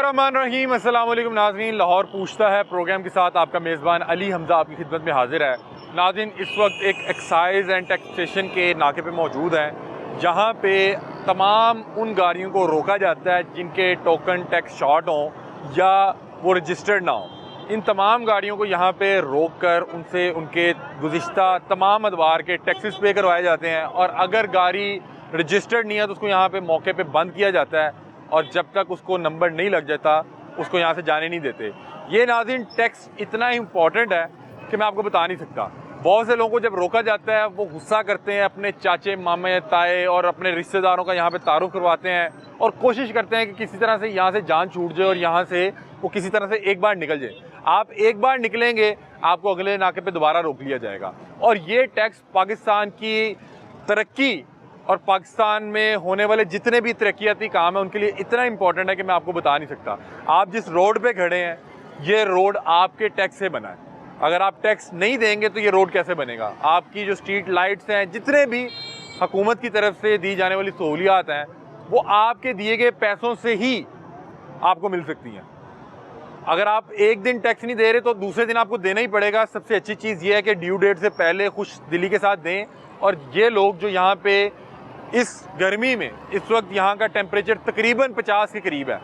बिस्मिल्लाहिर्रहमानिर्रहीम। अस्सलाम वालेकुम नाज़रीन। लाहौर पूछता है प्रोग्राम के साथ आपका मेज़बान अली हमज़ा आपकी खिदमत में हाजिर है। नाज़रीन, इस वक्त एक एक्साइज़ एंड टैक्स स्टेशन के नाके पे मौजूद हैं, जहाँ पे तमाम उन गाड़ियों को रोका जाता है जिनके टोकन टैक्स शॉर्ट हों या वो रजिस्टर्ड ना हों। इन तमाम गाड़ियों को यहाँ पे रोक कर उनसे उनके गुज़िश्ता तमाम अदवार के टैक्सेस पे करवाए जाते हैं, और अगर गाड़ी रजिस्टर्ड नहीं है तो उसको यहाँ पे मौके पे बंद किया जाता है, और जब तक उसको नंबर नहीं लग जाता उसको यहाँ से जाने नहीं देते। ये नाज़रीन टैक्स इतना इम्पॉर्टेंट है कि मैं आपको बता नहीं सकता। बहुत से लोगों को जब रोका जाता है वो गुस्सा करते हैं, अपने चाचे मामे ताए और अपने रिश्तेदारों का यहाँ पे तारुफ करवाते हैं और कोशिश करते हैं कि किसी तरह से यहाँ से जान छूट जाए और यहाँ से वो किसी तरह से एक बार निकल जाए। आप एक बार निकलेंगे आपको अगले नाके पे दोबारा रोक लिया जाएगा। और ये टैक्स पाकिस्तान की तरक्की और पाकिस्तान में होने वाले जितने भी तरक्याती काम हैं उनके लिए इतना इंपॉर्टेंट है कि मैं आपको बता नहीं सकता। आप जिस रोड पे खड़े हैं ये रोड आपके टैक्स से बना है। अगर आप टैक्स नहीं देंगे तो ये रोड कैसे बनेगा? आपकी जो स्ट्रीट लाइट्स हैं, जितने भी हुकूमत की तरफ से दी जाने वाली सहूलियात हैं, वो आपके दिए गए पैसों से ही आपको मिल सकती हैं। अगर आप एक दिन टैक्स नहीं दे रहे तो दूसरे दिन आपको देना ही पड़ेगा। सबसे अच्छी चीज़ ये है कि ड्यू डेट से पहले खुश दिली के साथ दें। और ये लोग जो यहाँ पे इस गर्मी में, इस वक्त यहाँ का टेम्परेचर तकरीबन 50 के करीब है,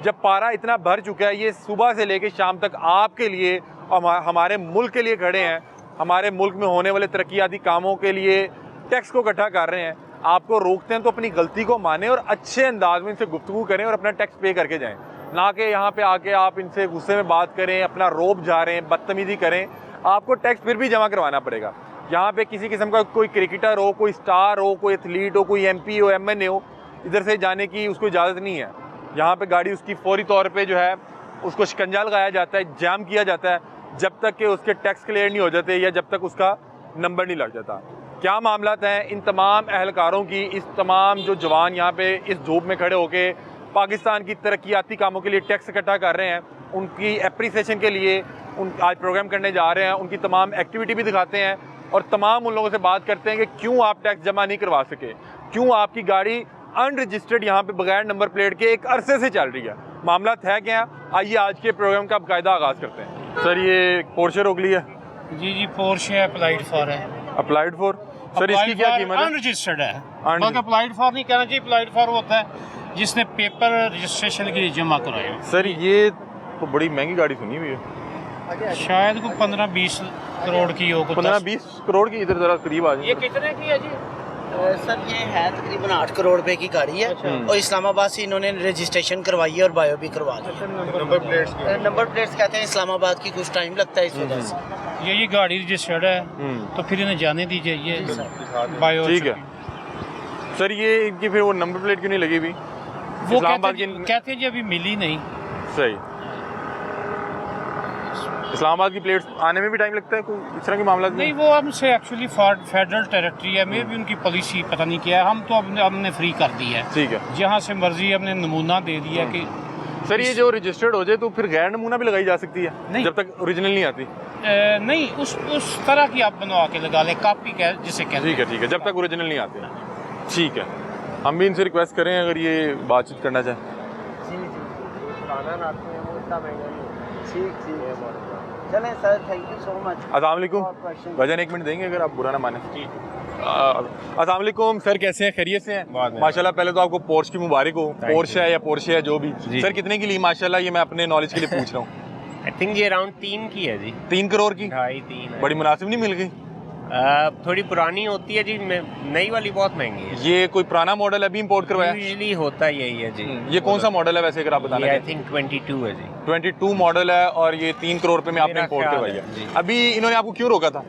जब पारा इतना भर चुका है, ये सुबह से लेकर शाम तक आपके लिए और हमारे मुल्क के लिए खड़े हैं। हमारे मुल्क में होने वाले तरक्याती कामों के लिए टैक्स को इकट्ठा कर रहे हैं। आपको रोकते हैं तो अपनी गलती को माने और अच्छे अंदाज में इनसे गुफ्तगू करें और अपना टैक्स पे करके जाएँ, ना कि यहाँ पे आके आप इनसे गुस्से में बात करें, अपना रोब झाड़ें, बदतमीज़ी करें। आपको टैक्स फिर भी जमा करवाना पड़ेगा। यहाँ पे किसी किस्म का कोई क्रिकेटर हो, कोई स्टार हो, कोई एथलीट हो, कोई MP हो, MNA हो, इधर से जाने की उसको इजाज़त नहीं है। यहाँ पे गाड़ी उसकी फौरी तौर पे जो है उसको शिकंजा लगाया जाता है, जाम किया जाता है, जब तक कि उसके टैक्स क्लियर नहीं हो जाते या जब तक उसका नंबर नहीं लग जाता। क्या मामलात हैं इन तमाम अहलकारों की, इस तमाम जो जवान यहाँ पे इस धूप में खड़े होके पाकिस्तान की तरक्याती कामों के लिए टैक्स इकट्ठा कर रहे हैं, उनकी एप्रिसिएशन के लिए आज प्रोग्राम करने जा रहे हैं। उनकी तमाम एक्टिविटी भी दिखाते हैं और तमाम उन लोगों से बात करते हैं कि क्यों आप टैक्स जमा नहीं करवा सके, क्यों आपकी गाड़ी अनरजिस्टर्ड यहाँ पे बगैर नंबर प्लेट के एक अरसे से चल रही है। मामला है क्या? आइए आज के प्रोग्राम का बाकायदा आगाज़ करते हैं। सर, ये पोर्शे रोक लिया? जी पोर्शे अप्लाइड फॉर है। Applied for? सर इसकी क्या कीमत है? अनरजिस्टर्ड है। अप्लाइड फॉर नहीं कहना चाहिए, अप्लाइड फॉर होता है जिसने पेपर रजिस्ट्रेशन के लिए जमा कराया। सर ये तो बड़ी महंगी गाड़ी सुनी हुई है, शायद को 15-20 करोड़ की हो। 15-20 करोड़ की? इधर जरा करीब आ जाए। ये कितने की है जी? सर ये है तकरीबन 8 करोड़ रुपए की गाड़ी है। और इस्लामाबाद से इन्होंने रजिस्ट्रेशन करवाई है और बायो भी करवा दी। नंबर प्लेट्स कहते हैं इस्लामाबाद की, कुछ टाइम लगता है इस वजह से। ये गाड़ी रजिस्टर्ड है तो फिर इन्हें जाने दीजिए। ये बायो ठीक है। सर ये इनकी फिर वो नंबर प्लेट क्यों नहीं लगी हुई? वो कहते हैं जी अभी मिली नहीं। सही। इस्लामाबाद की प्लेट्स आने में भी टाइम लगता है, कोई इस तरह की मामला नहीं? वो हमसे एक्चुअली फेडरल टेरिटरी है, मे भी उनकी पॉलिसी पता नहीं क्या है। हम तो हमने फ्री कर दी है। ठीक है। जहाँ से मर्जी हमने नमूना दे दिया कि सर ये जो रजिस्टर्ड हो जाए तो फिर गैर नमूना भी लगाई जा सकती है? नहीं, जब तक ओरिजिनल नहीं आती। नहीं, उस तरह की आप बनवा के लगा ले, कॉपी जिसे कहते हैं। ठीक है, जब तक ओरिजिनल नहीं आती। ठीक है, हम भी इनसे रिक्वेस्ट करें अगर ये बातचीत करना चाहें। चलें sir, thank you so much. अस्सलाम वालेकुम भाईजान, 1 मिनट देंगे अगर आप बुरा ना माने? अस्सलाम वालेकुम सर, कैसे हैं? खैरियत से हैं? माशाल्लाह। पहले तो आपको पोर्श की मुबारक हो। पोर्श है या पोर्शे है जो भी। सर कितने की ली? माशाल्लाह, ये मैं अपने नॉलेज के लिए पूछ रहा हूँ। आई थिंक ये अराउंड 3 की है जी। 3 करोड़ की? 2.5-3 बड़ी मुनासिब नहीं मिल गई? थोड़ी पुरानी होती है जी, नई वाली बहुत महंगी है। ये कोई पुराना मॉडल अभी इंपोर्ट करवाया? यूजुअली होता यही है जी। ये कौन सा मॉडल है वैसे अगर आप बताना? आई थिंक 22 है जी। 22 मॉडल है और ये 3 करोड़ रुपए में आपने इंपोर्ट करवाई है। अभी इन्होंने आपको क्यों रोका था?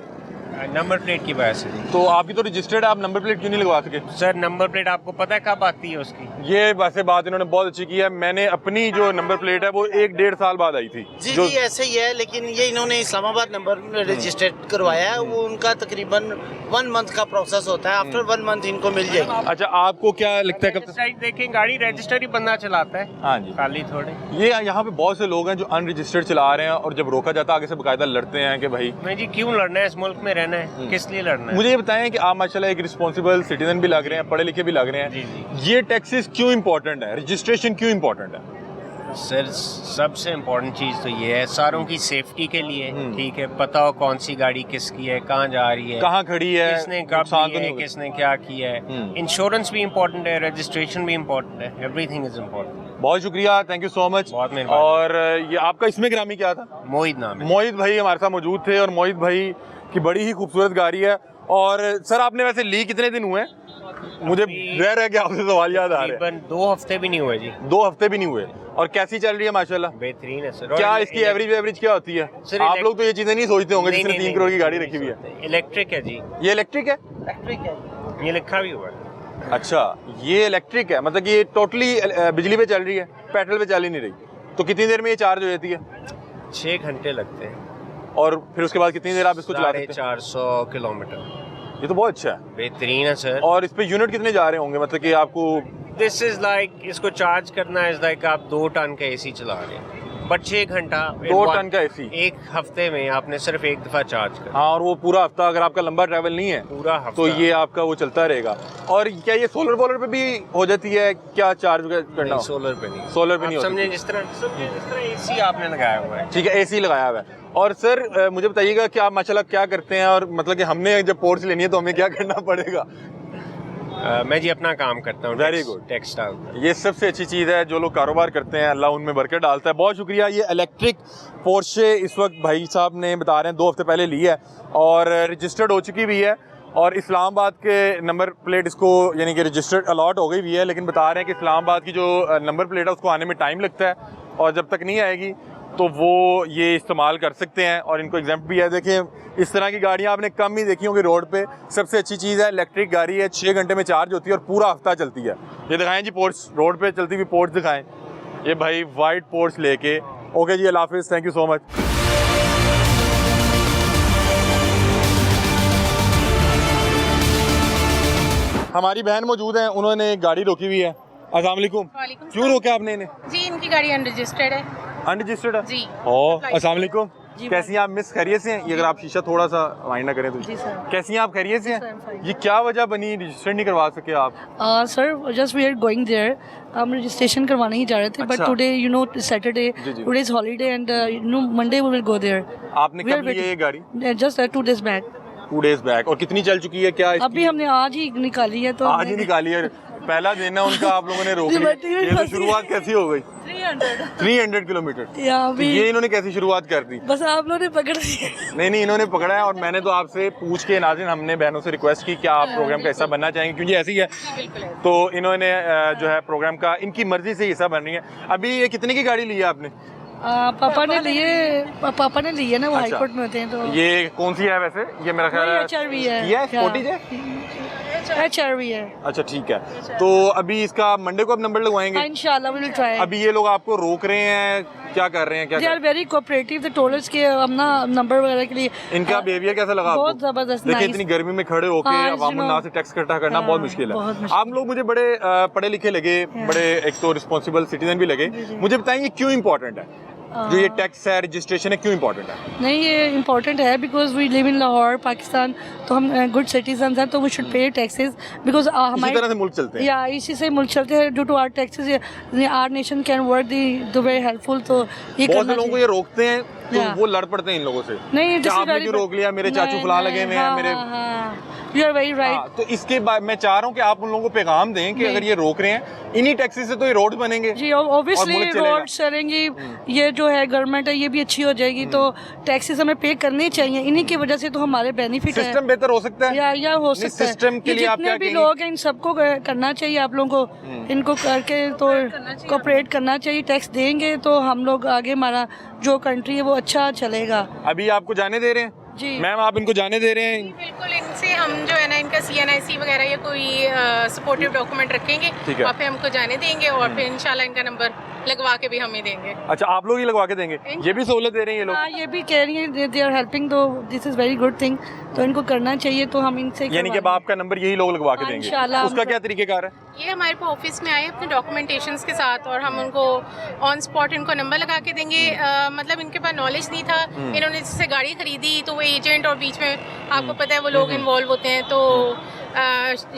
नंबर प्लेट की वजह से जी। तो आपकी तो रजिस्टर्ड है, आप नंबर प्लेट क्यों नहीं लगवा सके? सर नंबर प्लेट आपको पता है कब आती है उसकी? ये वैसे बात इन्होंने बहुत अच्छी की है। मैंने अपनी जो नंबर प्लेट है वो 1-1.5 साल बाद आई थी। जी ऐसे ही है, लेकिन ये इन्होंने इस्लामाबाद नंबर रजिस्टर्ड करवाया है। वो उनका तकरीबन 1 मंथ का प्रोसेस होता है। आफ्टर 1 मंथ इनको मिल जाएगी। अच्छा, आपको क्या लगता है कब तक? देखें गाड़ी रजिस्टर्ड ही बंदा चलाता है। हाँ जी, खाली थोड़े। ये यहाँ पे बहुत से लोग हैं जो अनरजिस्टर्ड चला रहे हैं और जब रोका जाता है आगे से बाकायदा लड़ते हैं कि भाई नहीं जी, क्यों लड़ना है? इस मुल्क में रहना है, किस लिए लड़ना है? मुझे ये बताएं कि आप माशाल्लाह एक रिस्पॉन्सिबल सिटीजन भी लग रहे हैं, पढ़े लिखे भी लग रहे हैं। जी। ये टैक्सेस क्यों इंपॉर्टेंट है? रजिस्ट्रेशन क्यों इंपॉर्टेंट है? सर सबसे इम्पोर्टेंट चीज़ तो ये है सारों की सेफ्टी के लिए, ठीक है, पता हो कौन सी गाड़ी किसकी है, कहाँ जा रही है, कहाँ खड़ी है, किसने कब ली है, किसने क्या किया है। इंश्योरेंस भी इम्पोर्टेंट है, रजिस्ट्रेशन भी इम्पोर्टेंट है, एवरीथिंग इज इम्पोर्टेंट। बहुत शुक्रिया, थैंक यू सो मच। बहुत मेहरबानी। और ये आपका इसमें ग्रामी क्या था? मोहित नाम है। मोहित भाई हमारे साथ मौजूद थे और मोहित भाई की बड़ी ही खूबसूरत गाड़ी है। और सर आपने वैसे ली कितने दिन हुए? मुझे रह के आपसे सवाल याद आ रहे हैं। तकरीबन 2 हफ्ते भी नहीं हुए जी। 2 हफ्ते भी नहीं हुए। और कैसी चल रही है? माशाल्लाह बेहतरीन है सर। क्या इसकी एवरेज क्या होती है? सर, आप लोग तो ये चीजें नहीं सोचते होंगे जिसने 3 करोड़ की गाड़ी नहीं रखी हुई है। इलेक्ट्रिक है जी। ये इलेक्ट्रिक है? इलेक्ट्रिक है। ये लिखा भी हुआ है। अच्छा, ये इलेक्ट्रिक है, मतलब ये टोटली बिजली पे चल रही है, पेट्रोल पे चल ही नहीं रही। तो कितनी देर में ये चार्ज हो जाती है? 6 घंटे लगते हैं। और फिर उसके बाद कितनी देर आप इसको चला सकते हैं? 450 किलोमीटर। ये तो बहुत अच्छा है। बेहतरीन है सर। और इस पे यूनिट कितने जा रहे होंगे, मतलब कि आपको? दिस इज लाइक इसको चार्ज करना इज लाइक आप 2 टन का एसी चला रहे हैं, बट 6 घंटा 2 टन का एसी एक हफ्ते में आपने सिर्फ एक दफा चार्ज कर। हाँ, और वो पूरा हफ्ता अगर आपका लंबा ट्रैवल नहीं है पूरा हफ्ता तो ये आपका वो चलता रहेगा। और क्या ये सोलर वोलर पे भी हो जाती है क्या चार्ज करना? सोलर पे नहीं। सोलर पे नहीं आप होती। समझे जिस तरह एसी आपने लगाया हुआ है। ठीक है, एसी लगाया हुआ है। और सर मुझे बताइएगा कि आप माशाल्लाह क्या करते हैं, और मतलब कि हमने जब पोर्ट्स लेनी है तो हमें क्या करना पड़ेगा? मैं जी अपना काम करता हूँ। Very good. टेक्सटाइल। ये सबसे अच्छी चीज़ है, जो लोग कारोबार करते हैं अल्लाह उनमें बरकत डालता है। बहुत शुक्रिया। ये इलेक्ट्रिक पोर्शे इस वक्त भाई साहब ने बता रहे हैं 2 हफ्ते पहले ली है और रजिस्टर्ड हो चुकी भी है, और इस्लामाबाद के नंबर प्लेट इसको यानी कि रजिस्टर्ड अलॉट हो गई भी है, लेकिन बता रहे हैं कि इस्लामाबाद की जो नंबर प्लेट है उसको आने में टाइम लगता है, और जब तक नहीं आएगी तो वो ये इस्तेमाल कर सकते हैं और इनको एग्जाम्प्ट भी है। देखिए इस तरह की गाड़ियाँ आपने कम ही देखी होंगी रोड पे। सबसे अच्छी चीज़ है इलेक्ट्रिक गाड़ी है, 6 घंटे में चार्ज होती है और पूरा हफ्ता चलती है। ये दिखाएं जी पोर्ट्स, रोड पे चलती हुई पोर्ट्स दिखाएं। ये भाई वाइट पोर्ट्स लेके। ओके जी, अल्लाह हाफिज़, थैंक यू सो मच। हमारी बहन मौजूद है, उन्होंने गाड़ी रोकी हुई है। अस्सलाम वालेकुम। क्यों रोका आपने इन्हें? जी इनकी गाड़ी अनरजिस्टर्ड है। अनरजिस्टर्ड है जी। अस्सलाम वालेकुम। कैसी हैं आप मिस? खैरियत से हैं? ये अगर आप शीशा थोड़ा सा वाइंड ना करें तो। जी सर। कैसी हैं आप? खैरियत से सर, हैं? fine. ये क्या वजह बनी रजिस्टर नहीं करवा सके आप? Sir just we are going there, हम रजिस्ट्रेशन करवाने ही जा रहे थे, बट अच्छा। टुडे यू नो सैटरडे, जी, जी। Today is holiday and you know Monday we will go there. आपने कब ली है ये गाड़ी? Just 2 days back. 2 days back. और कितनी चल चुकी है? क्या अभी हमने आज ही निकाली है, तो आज ही निकाली है? पहला दिन है उनका, आप लोगों ने रोक लिया। ये तो शुरुआत कैसी हो गई? 300 किलोमीटर। तो ये इन्होंने कैसी शुरुआत कर दी? बस आप लोगों ने पकड़ लिया। नहीं, इन्होंने पकड़ा है। और मैंने तो आपसे पूछ के नाज़रीन, हमने बहनों से रिक्वेस्ट की कि आप प्रोग्राम का हिस्सा बनना चाहेंगे, क्योंकि ऐसी है तो इन्होंने जो है प्रोग्राम का इनकी मर्जी से हिस्सा बन रही है। अभी ये कितने की गाड़ी ली है आपने? पापा ने लिए ना, वो हाई कोर्ट में होते हैं। तो ये कौन सी है वैसे? ये मेरा ख्याल है HRV है। ये स्पोर्टी है। HRV है। अच्छा ठीक है। तो अभी इसका मंडे को आप नंबर लगवाएंगे? इंशाल्लाह वी विल ट्राई। अभी ये लोग आपको रोक रहे हैं, क्या कर रहे हैं? क्या they are very cooperative, the tollers के हम ना नंबर वगैरह के लिए। इनका बिहेवियर कैसा लगा आपको? बहुत जबरदस्त। देखिए इतनी गर्मी में खड़े होके हाँ, अवामुन्नास से टैक्स इकट्ठा करना बहुत मुश्किल है। आप लोग मुझे बड़े पढ़े लिखे लगे, बड़े एक तो रिस्पॉन्सिबल सिटीजन भी लगे। मुझे बताएं ये क्यों इम्पोर्टेंट है? जो ये टैक्स है, रजिस्ट्रेशन है, क्यों इम्पोर्टेंट है? नहीं, ये इम्पोर्टेंट है because we live in Lahore, Pakistan, तो हम गुड सिटीजन हैं, तो we should pay taxes because इसी तरह से मुल्क चलते हैं। या इसी से मुल्क चलते हैं। Due to our taxes our nation can work the very helpful. तो ये बहुत करना से लोगों को ये रोकते हैं तो Yeah. वो लड़ पड़ते हैं इन लोगों से। नहीं, कि आपने क्यों रोक लिया? मेरे चाचू फलां लगे हुए हैं, मेरे। You are very right. तो इसके बाद मैं चाह रहा हूँ कि आप उन लोगों को पैगाम दें कि अगर ये रोक रहे हैं, इन्हीं टैक्सी से तो ये रोड बनेंगे जी, और ऑब्वियसली मुल्क चलेगा। रोड चलेंगी। ये जो है गवर्नमेंट है, ये भी अच्छी हो जाएगी, तो टैक्सेस हमें पे करने चाहिए। इन्हीं की वजह से तो हमारे बेनिफिट है। सिस्टम बेहतर हो सकता है या हो नहीं, सकता है। सिस्टम के लिए आप जितने क्या भी कहेंगे? लोग हैं इन सबको करना चाहिए, आप लोगों को इनको करके तो कोऑपरेट करना चाहिए। टैक्स देंगे तो हम लोग आगे, हमारा जो कंट्री है वो अच्छा चलेगा। अभी आपको जाने दे रहे हैं? जी मैम आप इनको जाने दे रहे हैं? बिल्कुल, इनसे हम जो है ना इनका CNIC वगैरह या कोई सपोर्टिव डॉक्यूमेंट रखेंगे, ठीक है। वहाँ पे हमको जाने देंगे और फिर इंशाल्लाह इनका नंबर लगवा के भी हमें देंगे। अच्छा, आप लोग ही लगवा के देंगे? ये भी सहूलत दे रहे हैं ये लोग? हाँ, ये भी कह रही है दे आर हेल्पिंग, तो this is very good thing, तो इनको करना चाहिए। तो हम इनसे यानी कि अब आपका नंबर यही लोग लगवा के हाँ, देंगे? इंशाल्लाह। उसका क्या तरीकेकार है? ये हमारे पे ऑफिस में आए अपने डॉक्यूमेंटेशंस के साथ और हम उनको ऑन स्पॉट इनको नंबर लगा के देंगे। मतलब इनके पास नॉलेज नहीं था, इन्होंने जिससे गाड़ी खरीदी तो वो एजेंट और बीच में आपको पता है वो लोग इन्वॉल्व होते हैं, तो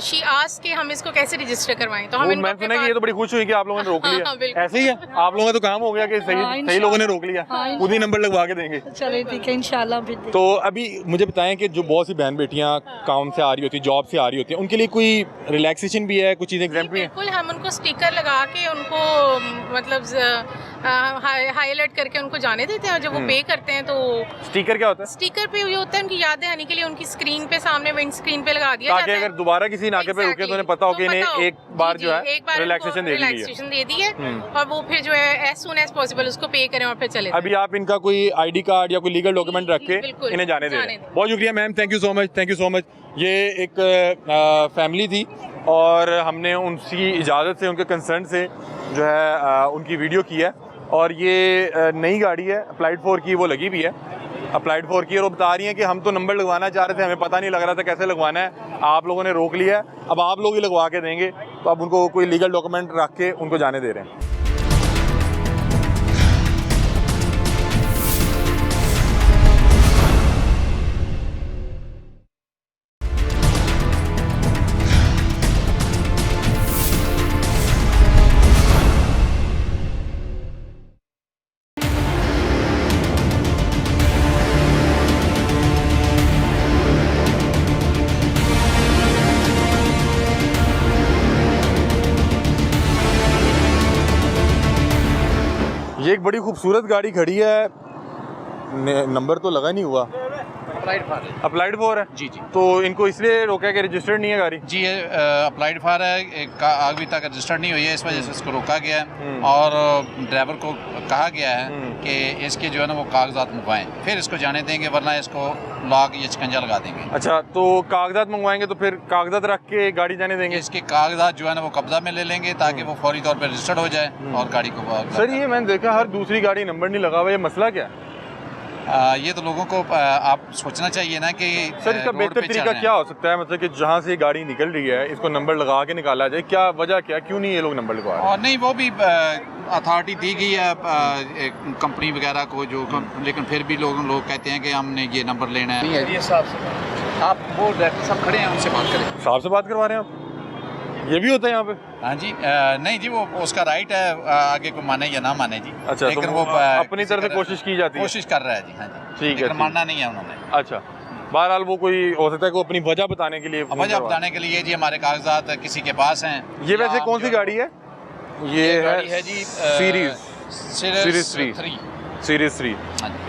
शी आस के हम इसको कैसे रजिस्टर करवाएं, तो हम इनको मैं सुना कि ये तो बड़ी खुश हुई कि आप लोगों ने रोक हाँ, लिया। बिल्कुल। ऐसे ही है, आप लोगों का तो काम हो गया कि हाँ, सही लोगों ने रोक लिया, हाँ, खुद ही नंबर लगवा के देंगे। चले ठीक है इंशाल्लाह फिर तो अभी मुझे बताएं कि जो बहुत सी बहन बेटियां काम से आ रही होती हैं, जॉब से आ रही होती हैं, उनके लिए कोई रिलैक्सेशन भी है, कुछ चीज़ें एग्जाम्पल भी है? बिल्कुल, हम उनको स्टिकर लगा के उनको मतलब हाईलाइट करके उनको जाने देते हैं, और जब वो पे करते हैं तो स्टिकर क्या होता है? स्टिकर पे ये होता है उनकी यादें आने के लिए उनकी स्क्रीन पे सामने विंड स्क्रीन पे लगा दिया ताकि जाता है। अगर दोबारा किसी नाके पे रुके तो उन्हें पता हो कि इन्हें एक बार जो है रिलैक्सेशन दे दी है। रिलैक्सेशन दे दी है, और वो फिर जो है एज सून एज पॉसिबल उसको पे करें और फिर चले जाएं। अभी आप इनका कोई आईडी कार्ड या कोई लीगल डॉक्यूमेंट रख के बिल्कुल, इन्हें जाने दे रहे जाने हैं। दें। बहुत शुक्रिया ma'am, thank you so much, thank you so much. ये एक फैमिली थी और हमने उनकी इजाज़त से, उनके कंसर्न से जो है उनकी वीडियो की है, और ये नई गाड़ी है अप्लाइड 4 की, वो लगी भी है अप्लाइड 4 की, और वो बता रही हैं कि हम तो नंबर लगवाना चाह रहे थे, हमें पता नहीं लग रहा था कैसे लगवाना है, आप लोगों ने रोक लिया है, अब आप लोग ही लगवा के देंगे। तो अब उनको कोई लीगल डॉक्यूमेंट रख के उनको जाने दे रहे हैं। ये एक बड़ी खूबसूरत गाड़ी खड़ी है, नंबर तो लगा नहीं हुआ, अप्लाइड 4 है जी जी तो इनको इसलिए रोका है कि रजिस्टर्ड नहीं है गाड़ी। जी, ये अप्लाइड फॉर है, अभी तक रजिस्टर्ड नहीं हुई है, इस वजह से इसको रोका गया है, और ड्राइवर को कहा गया है कि इसके जो है ना वो कागजात मंगवाएं, फिर इसको जाने देंगे, वरना इसको लॉक या शिकंजा लगा देंगे। अच्छा, तो कागजात मंगवाएंगे तो फिर कागजात रख के गाड़ी जाने देंगे? इसके कागजात जो है ना वो कब्जा में ले लेंगे ताकि वो फौरी तौर पर रजिस्टर्ड हो जाए और गाड़ी को। सर ये मैंने देखा हर दूसरी गाड़ी नंबर नहीं लगा हुआ, ये मसला क्या है? ये तो लोगों को आप सोचना चाहिए ना कि सर इसका बेहतर तरीका क्या हो सकता है, मतलब कि जहाँ से गाड़ी निकल रही है इसको नंबर लगा के निकाला जाए, क्या वजह क्या, क्यों नहीं ये लोग नंबर लगवा रहे हैं? और नहीं, वो भी अथॉरिटी दी गई है कंपनी वगैरह को, जो लेकिन फिर भी लोग कहते हैं कि हमने ये नंबर लेना है। नहीं है जी साहब से, आप वो डायरेक्टर साहब खड़े हैं, उनसे बात करें। साहब से बात करवा रहे हैं आप? ये भी होता है यहाँ पे? हाँ जी, नहीं जी, वो उसका राइट है, आगे को माने या ना माने जी। अच्छा, लेकिन तो वो अपनी तरफ से कोशिश की जाती है? कोशिश कर रहा है जी। हाँ जी, ठीक है, लेकिन मानना नहीं है उन्होंने। अच्छा, बहरहाल वो कोई हो सकता है कि अपनी वजह बताने के लिए, वजह बताने के लिए जी हमारे कागजात किसी के पास हैं। ये वैसे कौन सी गाड़ी है? ये है जी सीरीज 3।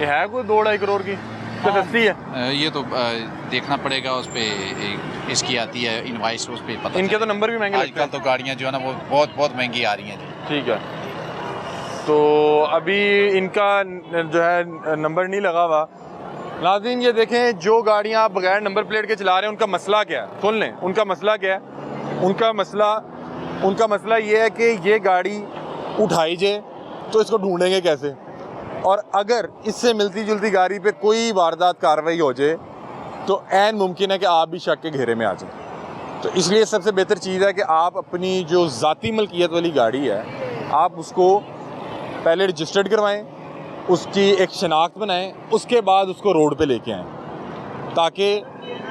ये है कोई 2-2.5 करोड़ की, सस्ती है? ये तो देखना पड़ेगा, उस पे इसकी आती है इनवाइस, उस पे पता। इनके तो नंबर भी महंगे लगते हैं। आजकल तो गाड़ियाँ जो है ना वो बहुत महंगी आ रही हैं जी। ठीक है, तो अभी इनका जो है नंबर नहीं लगा हुआ। नाज़रीन ये देखें, जो गाड़ियाँ आप बगैर नंबर प्लेट के चला रहे हैं उनका मसला क्या है, सुन लें उनका मसला क्या है। उनका मसला ये है कि ये गाड़ी उठाई जाए तो इसको ढूंढेंगे कैसे, और अगर इससे मिलती जुलती गाड़ी पे कोई वारदात कार्रवाई हो जाए तो ऐन मुमकिन है कि आप भी शक के घेरे में आ जाए। तो इसलिए सबसे बेहतर चीज़ है कि आप अपनी जो ज़ाती मलकियत वाली गाड़ी है आप उसको पहले रजिस्टर्ड करवाएं, उसकी एक शनाख्त बनाएं, उसके बाद उसको रोड पे लेके आएं, ताकि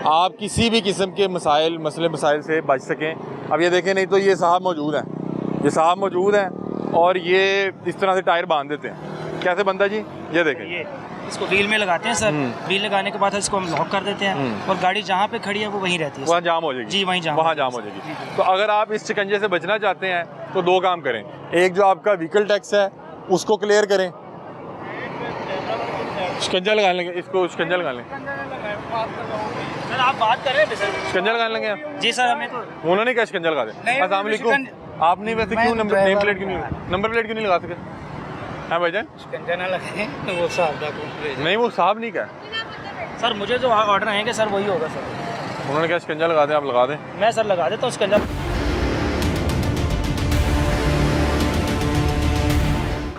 आप किसी भी किस्म के मसाइल से बच सकें। अब ये देखें, नहीं तो ये साहब मौजूद हैं, और ये इस तरह से टायर बांध देते हैं। कैसे बनता जी, ये देखें, ये इसको व्हील में लगाते हैं सर, व्हील लगाने के बाद इसको हम लॉक कर देते हैं, और गाड़ी जहाँ पे खड़ी है वो वहीं रहती है, वहाँ जाम हो जाएगी जी, वहाँ जाम हो जाएगी। तो अगर आप इस शिकंजे से बचना चाहते हैं तो 2 काम करें। एक, जो आपका व्हीकल टैक्स है उसको क्लियर करें, शिकंजा लगा लेंगे, इसको शिकंजा लगा लें। सर आप बात कर रहे हैं सर, शिकंजा लगा लेंगे आप? जी सर, हमें तो उन्होंने क्या शिकंजा लगा दें? अस्सलाम वालेकुम, आपने वैसे क्यों नंबर प्लेट क्यों नहीं लगा सके? हाँ भाईजान, शिकंजा ना लगे तो वो साहब नहीं, वो साहब नहीं क्या सर, मुझे जो ऑर्डर आएंगे सर वही होगा सर। उन्होंने क्या शिकंजा लगा दें, आप लगा दें। मैं सर लगा देता हूँ शिकंजा।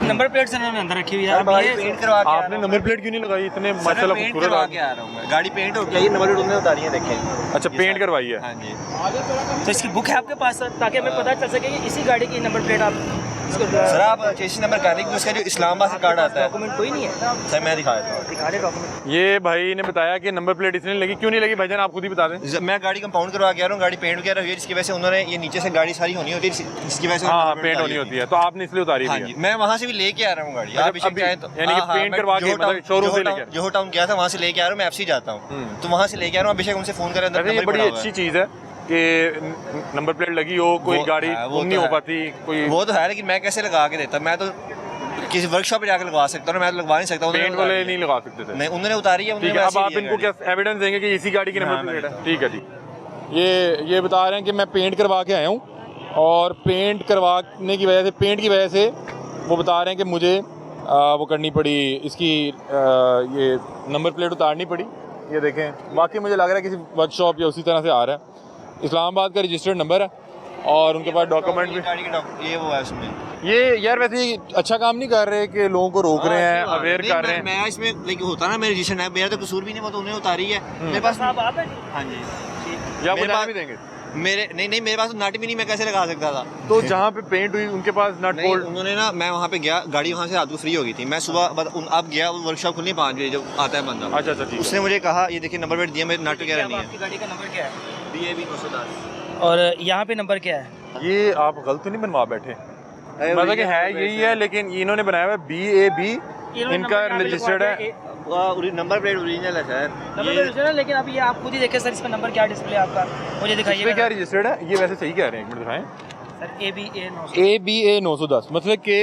नंबर प्लेट से मैंने अंदर रखी हुई है। पेंट करवा के आपने नंबर प्लेट क्यों नहीं लगाई? इतने माशाल्लाह खूबसूरत आ रहा हूँ मैं, गाड़ी पेंट हो गई, नंबर प्लेट उन्होंने उतारी है, देखें। अच्छा, पेंट करवाई है? हाँ जी। तो इसकी बुक है आपके पास सर, ताकि हमें पता चल सके कि इसी गाड़ी की नंबर प्लेट आप सर आप चेसिस नंबर कर दें, उसका जो इस्लामाबाद से कार्ड आता है डॉक्यूमेंट कोई नहीं है, सर मैं दिखा देता हूँ। दिखा दे डॉक्यूमेंट। ये भाई ने बताया कि नंबर प्लेट इसलिए लगी, क्यों नहीं लगी भाईजान आप खुद ही बता दें। मैं गाड़ी कंपाउंड करवा के आ रहा हूँ, गाड़ी पेंट वगैरह हुई है, जिसकी वजह से उन्होंने ये नीचे से गाड़ी सारी होनी होती है, जिसकी वजह से हाँ पेंट होनी होती है, तो आपने इसलिए उतारी हाँ भी जी, है। मैं वहाँ से भी लेके आ रहा हूँ गाड़ी, आप अभी यानी कि पेंट करवा के मतलब शोरूम से लेकर जोहो टाउन गया था, वहाँ से लेके आ रहा हूँ, मैं एफसी जाता हूँ, तो वहाँ से लेके आ रहा हूँ, अभिषेक उनसे फोन करें। ये बड़ी अच्छी चीज़ है कि नंबर प्लेट लगी हो, कोई गाड़ी नहीं हो पाती कोई, वो तो है, लेकिन मैं कैसे लगा के देता, मैं तो किसी वर्कशॉप पे जाकर लगवा सकता हूँ, मैं तो लगवा नहीं सकता। पेंट वाले नहीं लगा सकते थे, नहीं उन्होंने उतारी है। ठीक है, अब आप इनको क्या एविडेंस देंगे कि इसी गाड़ी की नंबर प्लेट है? ठीक है जी, ये बता रहे हैं कि मैं पेंट करवा के आया हूँ, और पेंट करवाने की वजह से, पेंट की वजह से वो बता रहे हैं कि मुझे वो करनी पड़ी, इसकी ये नंबर प्लेट उतारनी पड़ी। ये देखें, बाकी मुझे लग रहा है किसी वर्कशॉप या उसी तरह से आ रहा है। इस्लामाबाद का रजिस्टर्ड नंबर है और उनके पास डॉक्यूमेंट भी, ये वो है उसमें। ये यार वैसे अच्छा काम नहीं कर रहे कि लोगों को रोक रहे हैं, अवेयर कर रहे हैं। मैं इसमें लेकिन होता ना, मेरे रजिस्ट्रेशन है, मेरा तो कसूर भी नहीं, वो तो उन्हें उतारी है। मेरे पास आप हैं? हाँ जी, या मेरे बना पास भी देंगे मेरे नहीं मेरे पास नट भी नहीं, मैं कैसे लगा सकता था। तो जहाँ पे पेंट हुई उनके पास नट नहीं, बोल्ट, उन्होंने ना, मैं वहाँ पे गया, गाड़ी वहाँ से रात को फ्री हो गई थी, मैं सुबह अब गया, वर्कशॉप खुलनी 5 बजे जब आता है बंदा। अच्छा ठीक है। उसने मुझे कहा ये देखिए नंबर प्लेट दिया, मेरे नट वगैरह नहीं आपकी गाड़ी का नंबर क्या है? है, BAB 910। और यहाँ पे नंबर क्या है? ये आप गलत तो नहीं बनवा बैठे, मतलब कि है यही है, लेकिन इन्होंने बनाया हुआ है BAB, इनका रजिस्टर्ड है, नंबर प्लेट ओरिजिनल है सर। नंबर प्लेट है, लेकिन अब ये आप खुद ही देखें सर, इसका नंबर क्या डिस्प्ले आपका, मुझे दिखाइए क्या रजिस्टर्ड है। ये वैसे सही कह रहे हैं, एक मिनट दिखाएं। सर ABA 910, मतलब कि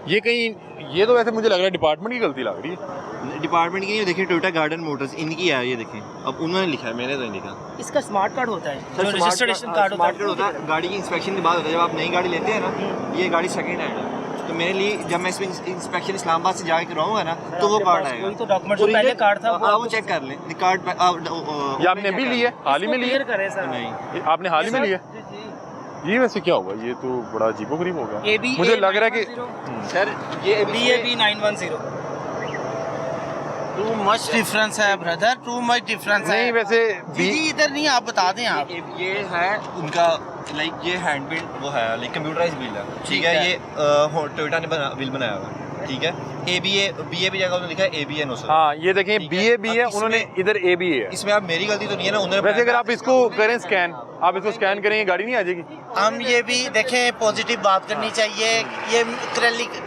ये कहीं, ये तो वैसे मुझे लग रहा है डिपार्टमेंट की गलती लग रही है। डिपार्टमेंट की नहीं, देखिए टोयोटा गार्डन मोटर्स इनकी है, ये देखें, अब उन्होंने लिखा है, मैंने तो नहीं लिखा। इसका स्मार्ट कार्ड होता है, सर जो रजिस्ट्रेशन कार्ड होता है, गाड़ी की इंस्पेक्शन के बाद होता है, जब आप नई गाड़ी लेते हैं ना, ये गाड़ी सेकंड हैंड है, तो मेरे लिए जब मैं इसमें इंस्पेक्शन इस्लामाबाद से जाके करवाऊंगा ना, तो वो कार्ड आएगा। तो डॉक्यूमेंट जो पहले कार्ड था वो चेक कर लें, कार्ड ये आपने अभी लिया, हाल ही में लिया? नहीं, आपने हाल ही में लिया? ये वैसे क्या हुआ, ये तो बड़ा अजीबोगरीब हो गया। मुझे लग रहा है कि सर ये BAB 910 टू मच डिफरेंस है ब्रदर, टू मच डिफरेंस है। नहीं वैसे जी इधर नहीं, आप बता दें आप। ये है उनका, लाइक ये हैंड बिल्ड वो है, लाइक कंप्यूटराइज बिल है, ठीक है। ये टोयोटा ने बिल बनाया हुआ है, ठीक है। BAB जगह उन्होंने लिखा है ABA 900। हाँ ये देखें, BAB है, उन्होंने इधर ABA है। इसमें आप मेरी गलती तो नहीं है ना, उन्होंने वैसे अगर आप इसको करें स्कैन, आप इसको स्कैन करें, ये गाड़ी नहीं आ जाएगी। हम ये भी देखें, पॉजिटिव बात करनी चाहिए, ये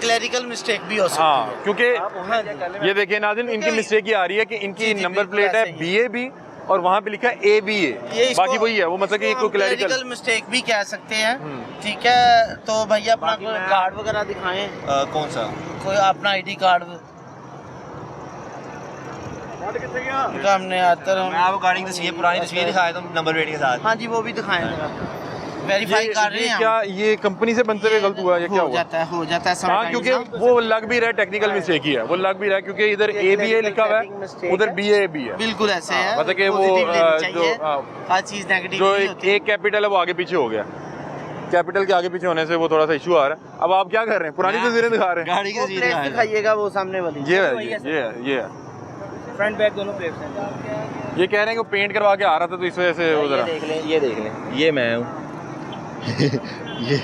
क्लरिकल मिस्टेक भी हो सकती है। हाँ क्योंकि ये देखिए नाज़रीन, इनकी मिस्टेक ये आ रही है कि इनकी नंबर प्लेट है BAB और वहाँ पे लिखा है ABA, बाकी वही है, वो मतलब कि कोई क्लरिकल मिस्टेक भी कह सकते हैं, ठीक है। तो भैया अपना कार्ड वगैरह दिखाएं। कौन सा? कोई अपना ID कार्ड हमने आता है। मैं आपको गाड़ी की तस्वीर, पुरानी तस्वीर दिखाया तो नंबर प्लेट के साथ। हाँ जी, वो भी दिखाएं, वेरीफाई कर रहे हैं। क्या ये कंपनी से बनते हुए गलत हुआ या क्या हुआ? हो जाता है हाँ, क्योंकि वो लग भी रहा है टेक्निकल मिस्टेक ही है, वो लग भी रहा है क्योंकि इधर ABA लिखा हुआ है, उधर BAB है। बिल्कुल ऐसे है, मतलब कि वो जो हर चीज नेगेटिव जो एक कैपिटल है वो आगे पीछे हो गया, कैपिटल के आगे पीछे होने से वो थोड़ा सा इशू आ रहा है। अब आप क्या कर रहे हैं, पुरानी तस्वीरें दिखा रहे हैं? गाड़ी की तस्वीर दिखाइएगा, वो सामने वाली ये है फ्रंट बैक दोनों प्लेट्स हैं। ये कह रहे हैं कि वो पेंट करवा के आ रहा था, तो इस वजह से वो जरा ये देख लें, ये मैं हूँ। ये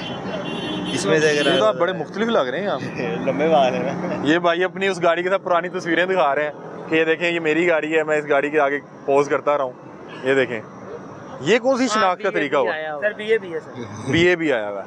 इसमें से अगर ये तो आप बड़े मुख्तलिफ लग रहे हैं आप। लंबे बाल है ना। ये भाई अपनी उस गाड़ी के साथ पुरानी तस्वीरें दिखा रहे हैं कि ये देखें, ये मेरी गाड़ी है, मैं इस गाड़ी के आगे पोज करता रहा हूँ। ये देखें, ये कौन सी शिनाख्त का तरीका हुआ? सर BAB है सर। BAB आया हुआ है।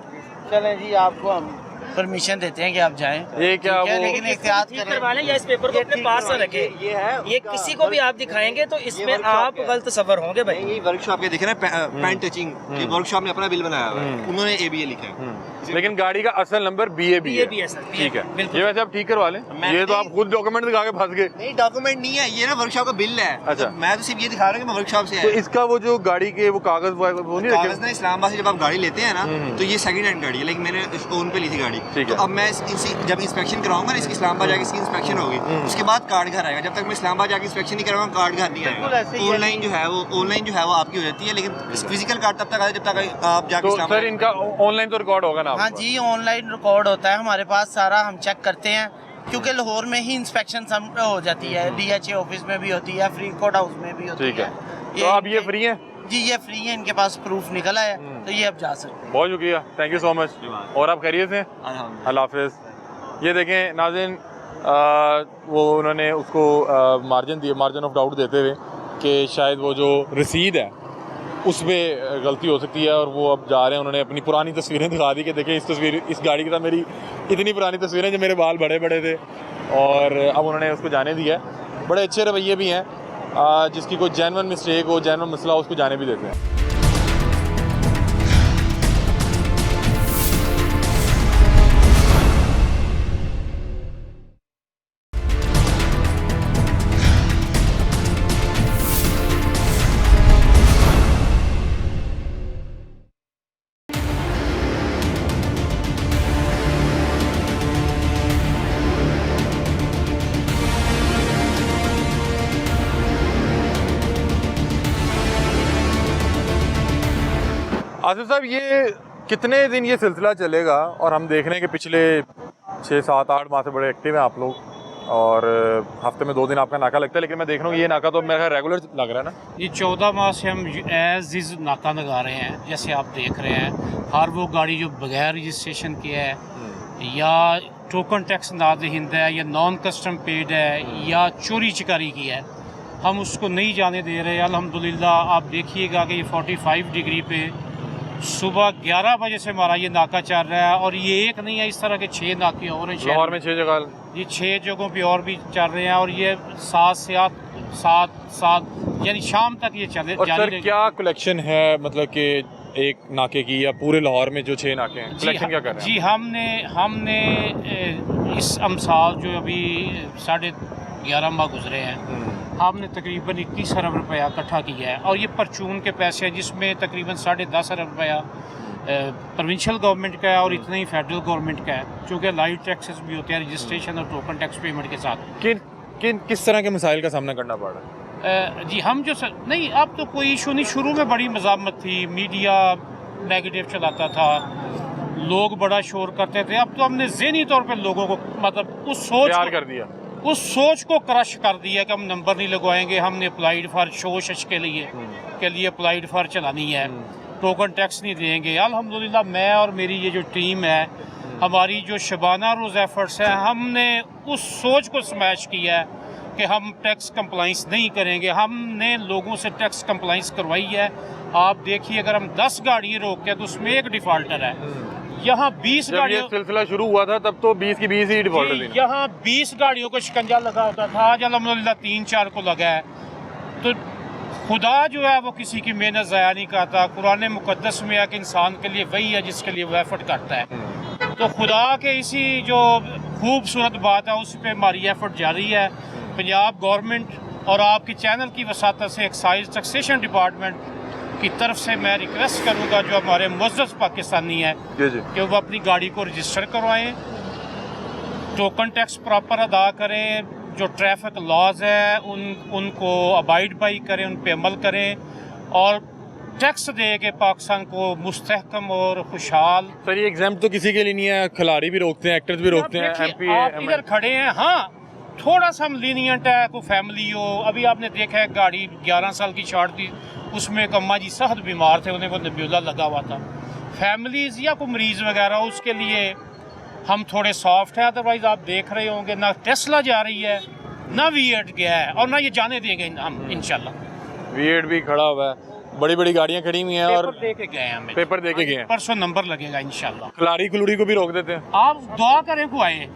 चलें जी, आपको हम परमिशन देते हैं कि आप जाएं। ये क्या वो लेकिन एहतियात करें, करवा लें या इस पेपर को अपने पास से रखें। ये किसी को भी आप दिखाएंगे तो इसमें आप गलत सफर होंगे भाई। ये वर्कशॉप के देखे ना, पैंट टचिंग, ये वर्कशॉप ने अपना बिल बनाया हुआ है, उन्होंने ABA लिखा है, लेकिन गाड़ी का असल नंबर BAB है सर। ठीक है, ये वैसे आप ठीक करवा लें। ये तो आप खुद डॉक्यूमेंट दिखा के फंस गए। नहीं डॉक्यूमेंट नहीं है, ये ना वर्कशॉप का बिल है। अच्छा, तो मैं तो सिर्फ ये दिखा रहा हूँ कि मैं वर्कशॉप से तो इसका वो जो गाड़ी के वो कागज वो नहीं कागज ना, इस्लामाबाद से जब आप गाड़ी लेते हैं ना, तो ये सेकंड हैंड गाड़ी है, लेकिन मैंने ओन पे ली थी गाड़ी। ठीक तो है। अब मैं जब इंस्पेक्शन कराऊंगा ना, इसकी इस्लामाबाद जाके इसकी इंस्पेक्शन होगी, उसके बाद कार्ड घर आएगा। जब तक मैं इस्लामाबाद जाके इंस्पेक्शन नहीं कराऊंगा, कार्ड घर नहीं आएगा। ऑनलाइन जो है वो आपकी हो जाती है, लेकिन फिजिकल कार्ड तब तक आए जब तक आप जाके। तो सर इनका ऑनलाइन तो रिकॉर्ड होगा ना? हाँ जी, ऑनलाइन रिकॉर्ड होता है हमारे पास सारा, हम चेक करते हैं, क्योंकि लाहौर में ही इंस्पेक्शन हो जाती है, DHA ऑफिस में भी होती है, फरीदकोट हाउस में भी होती है। ठीक है, तो आप ये फ्री हैं? जी ये फ्री है, इनके पास प्रूफ निकला है तो ये अब जा सकते हैं। बहुत शुक्रिया, थैंक यू सो मच। और आप खैरियत से? अल्लाह हाफिज़। ये देखें नाज़रीन, वो उन्होंने उसको मार्जिन ऑफ डाउट देते हुए कि शायद वो जो रसीद है उस पर गलती हो सकती है, और वो अब जा रहे हैं। उन्होंने अपनी पुरानी तस्वीरें दिखा दी कि देखिए इस गाड़ी के साथ मेरी इतनी पुरानी तस्वीरें जो मेरे बाल बड़े बड़े थे, और अब उन्होंने उसको जाने दिया। बड़े अच्छे रवैये भी हैं, जिसकी कोई जेन्युइन मिस्टेक हो, जेन्युइन मसला हो, उसको जाने भी देते हैं। आसिफ साहब, ये कितने दिन ये सिलसिला चलेगा? और हम देख रहे हैं कि पिछले 6, 7, 8 माह से बड़े एक्टिव हैं आप लोग, और हफ्ते में 2 दिन आपका नाका लगता है, लेकिन मैं देख रहा हूँ ये नाका तो मेरा रेगुलर लग रहा है ना? ये 14 माह से हम एज इज़ नाका लगा रहे हैं। जैसे आप देख रहे हैं, हर वो गाड़ी जो बगैर रजिस्ट्रेशन की है या टोकन टैक्स नादहिंद है या नॉन कस्टम पेड है या चोरी चकारी की है, हम उसको नहीं जाने दे रहे। अल्हम्दुलिल्लाह आप देखिएगा कि ये 45 डिग्री पे सुबह 11 बजे से हमारा ये नाका चल रहा है, और ये एक नहीं है, इस तरह के 6 नाके और हैं लाहौर में 6 जगह, ये 6 जगहों पे और भी चल रहे हैं, और ये 7 से 7 यानी शाम तक ये चले। और सर क्या कलेक्शन है, मतलब कि एक नाके की या पूरे लाहौर में जो 6 नाके हैं, कलेक्शन क्या कर रहे हैं? जी हमने इस अमसाल जो अभी 11.5 माह गुजरे हैं, हमने तकरीबन 21 अरब रुपया इकट्ठा किया है, और ये परचून के पैसे हैं जिसमें तकरीबन 10.5 अरब रुपया प्रोविंशियल गवर्नमेंट का है और इतना ही फेडरल गवर्नमेंट का है, चूँकि लाइट टैक्सेस भी होते हैं, रजिस्ट्रेशन और टोकन टैक्स पेमेंट के साथ। किस तरह के मसाइल का सामना करना पड़ रहा है? जी हम जो नहीं, अब तो कोई इशू नहीं। शुरू में बड़ी मज़ामत थी, मीडिया नेगेटिव चलाता था, लोग बड़ा शोर करते थे। अब तो हमने ज़हनी तौर पर लोगों को मतलब उस सोच कर दिया, उस सोच को क्रश कर दिया कि हम नंबर नहीं लगवाएंगे। हमने अप्लाइड फॉर शोशश के लिए अप्लाइड फॉर चलानी है, टोकन टैक्स नहीं देंगे। अल्हम्दुलिल्लाह मैं और मेरी ये जो टीम है, हमारी जो शबाना रोज़ एफर्ट्स हैं, हमने उस सोच को स्मैश किया है कि हम टैक्स कंप्लाइंस नहीं करेंगे। हमने लोगों से टैक्स कंप्लाइंस करवाई है। आप देखिए, अगर हम 10 गाड़ियाँ रोकते हैं तो उसमें एक डिफ़ॉल्टर है। यहाँ 20 गाड़ियों सिलसिला शुरू हुआ था तब तो 20 की 20 ही डिफॉल्टर थी। यहाँ 20 गाड़ियों को शिकंजा लगा होता था, आज अल्हम्दुलिल्लाह 3-4 को लगा है। तो खुदा जो है वो किसी की मेहनत ज़ाया नहीं करता। कुरान मुक़द्दस में है कि इंसान के लिए वही है जिसके लिए वो एफर्ट करता है। तो खुदा के इसी जो खूबसूरत बात है उस पर हमारी एफर्ट जारी है। पंजाब गवर्नमेंट और आपकी चैनल की वसातत से एक्साइज टैक्सेशन डिपार्टमेंट की तरफ से मैं रिक्वेस्ट करूंगा जो हमारे मुअज़्ज़ज़ पाकिस्तानी हैं कि वो अपनी गाड़ी को रजिस्टर करवाएं, टोकन टैक्स प्रॉपर अदा करें, जो ट्रैफिक लॉज है उनको अबाइड बाई करें, उन पे अमल करें, और टैक्स दे के पाकिस्तान को मुस्तहकम और खुशहाल। सर ये एग्जाम तो किसी के लिए नहीं है, खिलाड़ी भी रोकते हैं, एक्टर्स भी रोकते हैं, MP आप इधर खड़े हैं। हाँ, थोड़ा सा हम लीनियंट है, कोई फैमिली हो। अभी आपने देखा है गाड़ी 11 साल की छाड़ दी, उसमें एक अम्मा जी सख्त बीमार थे, उन्हें वो नब्यूला लगा हुआ था। फैमिलीज़ या कोई मरीज़ वगैरह, उसके लिए हम थोड़े सॉफ्ट हैं। अदरवाइज़ आप देख रहे होंगे ना टेस्ला जा रही है, ना V8 गया है, और ना ये जाने देंगे हम इंशाल्लाह। V8 भी खड़ा हुआ है, बड़ी बड़ी गाड़ियाँ खड़ी हुई हैं, और पेपर दे के गए हैं, पेपर दे के गए हैं, परसों नंबर लगेगा इंशाल्लाह। खिलाड़ी खिलूड़ी को भी रोक देते हैं। आप दुआ करें को आए,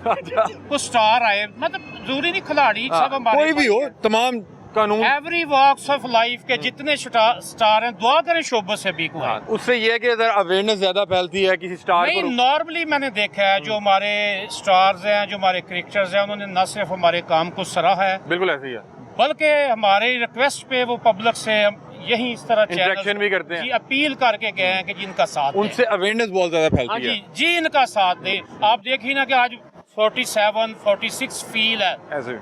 को स्टार आए, मतलब जरूरी नहीं खिलाड़ी सब हमारे, कोई भी हो, तमाम कानून, एवरी वॉक्स ऑफ लाइफ के जितने स्टार हैं, दुआ करें शोबत से भी को आए। उससे ये है कि अवेयरनेस ज्यादा फैलती है किसी स्टार नहीं, को। नॉर्मली मैंने देखा है जो हमारे स्टार्स हैं, जो हमारे क्रिकेटर्स हैं, उन्होंने न सिर्फ हमारे काम को सराहा है, बिल्कुल ऐसे ही है, बल्कि हमारे रिक्वेस्ट पे वो पब्लिक से यही इस तरह इंटरेक्शन भी करते हैं, जी अपील करके गए हैं कि जिनका साथ उनसे अवेयरनेस बहुत ज्यादा फैलती है। जी इनका साथ दे। आप देखिए ना कि आज 47-46 फील है,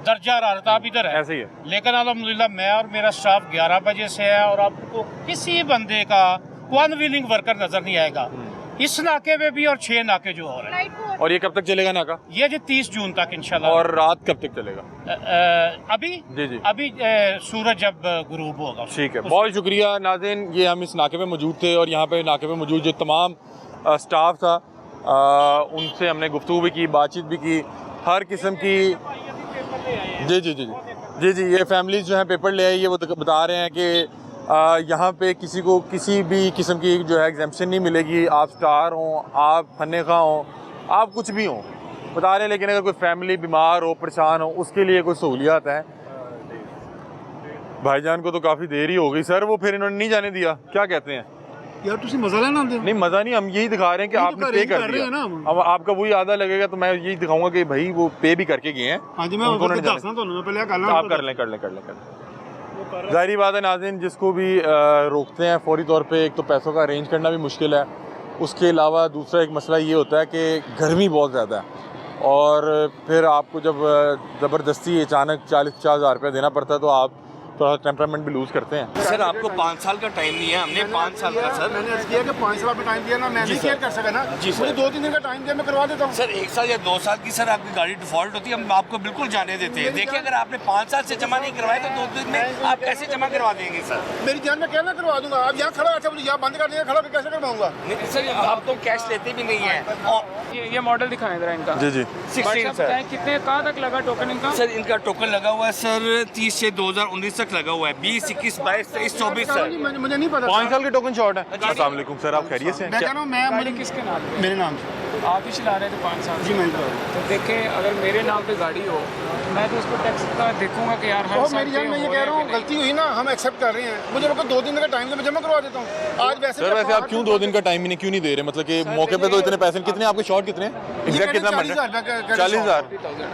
दर्जा हरारत आप इधर है, ऐसे ही है। लेकिन अल्हम्दुलिल्लाह मैं और मेरा स्टाफ 11 बजे से है, और आपको किसी बंदे का अनविलिंग वर्कर नजर नहीं आएगा इस नाके पे भी, और 6 नाके जो हो रहे हैं। और ये कब तक चलेगा नाका? ये जी 30 जून तक इंशाल्लाह। और रात कब तक चलेगा? अभी जी अभी सूरज जब गुरूब होगा। ठीक है, बहुत शुक्रिया नाज़रीन। ये हम इस नाके पे मौजूद थे और यहाँ पे नाके पे मौजूद जो तमाम स्टाफ था उनसे हमने गुफ्तगू भी की, बातचीत भी की, हर किस्म की। जी जी जी जी जी ये फैमिलीज जो हैं पेपर ले आई, ये वो बता रहे हैं कि यहाँ पे किसी को किसी भी किस्म की जो है एग्जाम्पशन नहीं मिलेगी। आप स्टार हों, आप फन्ने खा हों, आप कुछ भी हों, बता रहे हैं। लेकिन अगर कोई फैमिली बीमार हो, परेशान हो, उसके लिए कोई सहूलियात है। भाईजान को तो काफ़ी देर ही हो गई सर, वो फिर इन्होंने नहीं जाने दिया। क्या कहते हैं यार, तुसी मजा लेना दे। नहीं मज़ा नहीं, हम यही दिखा रहे हैं कि आपने पे कर दिया ना। अब आपका वही आधा लगेगा तो मैं यही दिखाऊंगा कि भाई वो पे भी करके गए हैं। हाँ जी, मैं दसना तो मैं पहले आप कर लें। ज़ाहिर बात है नाज़रीन, जिसको भी रोकते हैं फौरी तौर पे एक तो पैसों का अरेंज करना भी मुश्किल है, उसके अलावा दूसरा एक मसला ये होता है कि गर्मी बहुत ज़्यादा है और फिर आपको जब ज़बरदस्ती अचानक 40-50 हज़ार रुपया देना पड़ता है तो आप थोड़ा टेम्परामेंट भी लूज़ करते हैं। सर आपको 5 साल का टाइम नहीं है, हमने 5 साल का सर मैंने अर्ज किया कि 5 साल का टाइम दिया ना, मैं नहीं केयर कर सका ना जी सर। 2-3 दिन का टाइम दिया, मैं करवा देता हूँ सर। 1 साल या 2 साल की सर आपकी गाड़ी डिफॉल्ट होती है, हम आपको बिल्कुल जाने देते हैं। देखिए अगर आपने 5 साल से जमा नहीं करवाया तो 2 दिन में आप कैसे जमा करवा देंगे सर? मेरी जान में कहना करवा दूंगा। आप यहाँ खड़ा, अच्छा मुझे यहाँ बंद कर दिया, खड़ा होकर कैसे करवाऊंगा? सर आप तो कैश लेते भी नहीं है। ये मॉडल दिखाएं जरा इनका। जी जी 16 सर। कितने कहाँ तक लगा टोकन इनका? सर इनका टोकन लगा हुआ है सर 30 से 2019 तक लगा हुआ है, 20, 21, 22, 23, 24 सर। मुझे नहीं पता। 5 साल के टोकन शॉर्ट है। अस्सलाम वालेकुम सर, आप खैरियत से हैं? मैं कह रहा हूँ, मैं मुझे किसके नाम पे? मेरे नाम से। आप ही चला रहे थे 5 साल जी, मैं चला रहा हूँ। तो देखें, अगर मेरे नाम पे गाड़ी हो मैं तो उसको टैक्स का देखूंगा कि यार हर साल मेरी जान, मैं ये कह रहा हूँ गलती हुई ना, हम एक्सेप्ट कर रहे हैं। मुझे 2 दिन का टाइम मैं जमा करवा देता हूँ आज। सर वैसे आप क्यों 2 दिन का टाइम क्यों नहीं दे रहे? मतलब कि मौके पे तो इतने पैसे कितने आपके शॉर्ट कितने एग्जैक्ट कितना 40,000